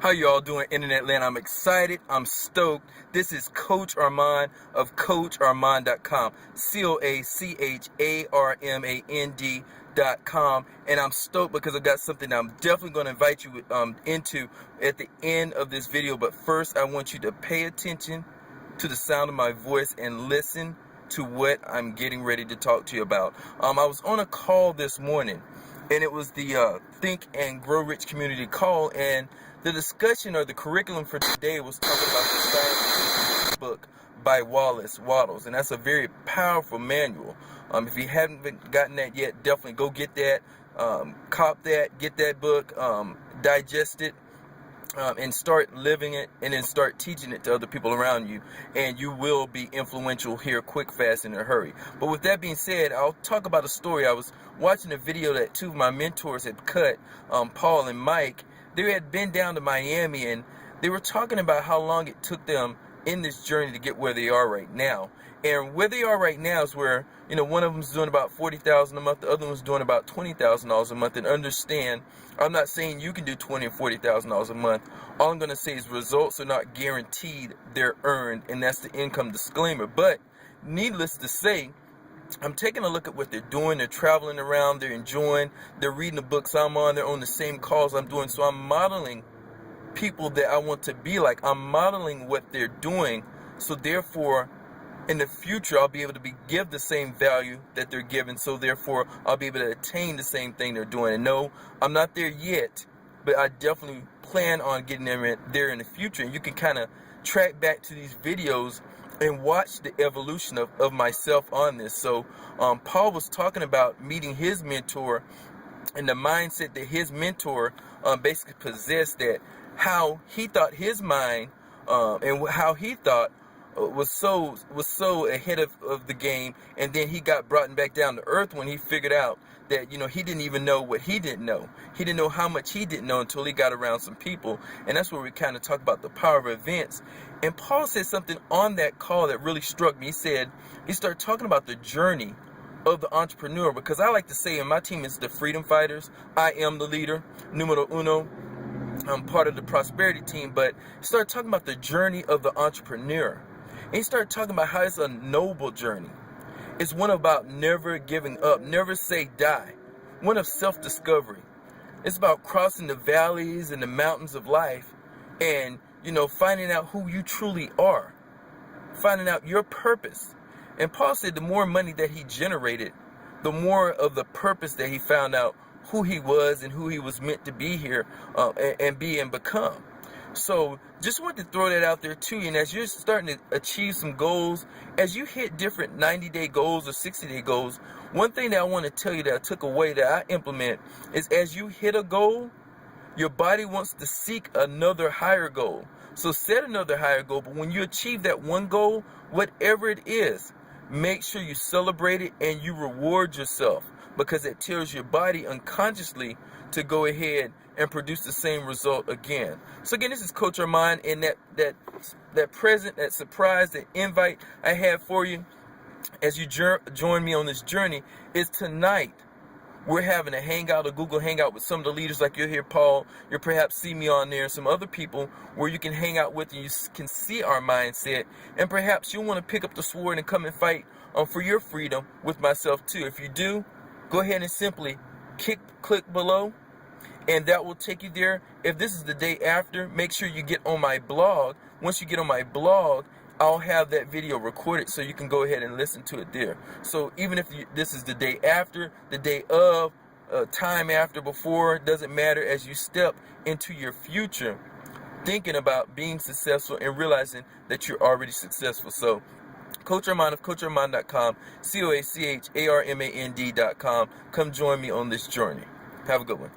How y'all doing, Internet Land? I'm excited. I'm stoked. This is Coach Armand of CoachArmand.com. CoachArmand.com. And I'm stoked because I've got something I'm definitely going to invite you into at the end of this video. But first, I want you to pay attention to the sound of my voice and listen to what I'm getting ready to talk to you about. I was on a call this morning, and it was the Think and Grow Rich community call, and the discussion or the curriculum for today was talking about the science book by Waddles, and that's a very powerful manual. If you haven't gotten that yet, definitely go get that, cop that, get that book, digest it, and start living it, and then start teaching it to other people around you, and you will be influential here quick, fast, and in a hurry. But with that being said, I'll talk about a story. I was watching a video that two of my mentors had cut, Paul and Mike. They had been down to Miami, and they were talking about how long it took them in this journey to get where they are right now. And where they are right now is where, one of them is doing about $40,000 a month, the other one's doing about $20,000 a month. And understand, I'm not saying you can do $20,000 and $40,000 a month. All I'm going to say is results are not guaranteed, they're earned, and that's the income disclaimer. But needless to say, I'm taking a look at what they're doing. They're traveling around, they're enjoying, they're reading the books I'm on, they're on the same calls I'm doing. So I'm modeling people that I want to be like. I'm modeling what they're doing. So therefore, in the future, I'll be able to give the same value that they're giving. So therefore, I'll be able to attain the same thing they're doing. And no, I'm not there yet, but I definitely plan on getting there in the future. And you can kind of track back to these videos and watch the evolution of myself on this. So Paul was talking about meeting his mentor and the mindset that his mentor basically possessed, that how he thought his mind and how he thought was so ahead of the game, and then he got brought back down to earth when he figured out that he didn't even know what he didn't know. He didn't know how much he didn't know until he got around some people. And that's where we kind of talk about the power of events. And Paul said something on that call that really struck me. He started talking about the journey of the entrepreneur, because I like to say, and my team is the freedom fighters, I am the leader, numero uno. I'm part of the prosperity team, but he started talking about the journey of the entrepreneur. And he started talking about how it's a noble journey. It's one about never giving up, never say die, one of self-discovery. It's about crossing the valleys and the mountains of life and, finding out who you truly are, finding out your purpose. And Paul said the more money that he generated, the more of the purpose that he found out who he was and who he was meant to be here and be and become. So just wanted to throw that out there too. And as you're starting to achieve some goals, as you hit different 90-day goals or 60-day goals, one thing that I want to tell you that I took away that I implement is, as you hit a goal, your body wants to seek another higher goal. So set another higher goal. But when you achieve that one goal, whatever it is, make sure you celebrate it and you reward yourself, because it tells your body unconsciously to go ahead and produce the same result again. So again, this is Coach Armand, and that present, that surprise, that invite I have for you as you join me on this journey is tonight. We're having a Hangout, a Google Hangout with some of the leaders, like you'll hear Paul, you'll perhaps see me on there, some other people where you can hang out with and you can see our mindset, and perhaps you'll want to pick up the sword and come and fight for your freedom with myself too. If you do, go ahead and simply click below, and that will take you there. If this is the day after, make sure you get on my blog. Once you get on my blog, I'll have that video recorded so you can go ahead and listen to it there. So even if this is the day after, the day of, time after, before, it doesn't matter. As you step into your future, thinking about being successful and realizing that you're already successful. So Coach Armand of CoachArmand.com, CoachArmand.com. Come join me on this journey. Have a good one.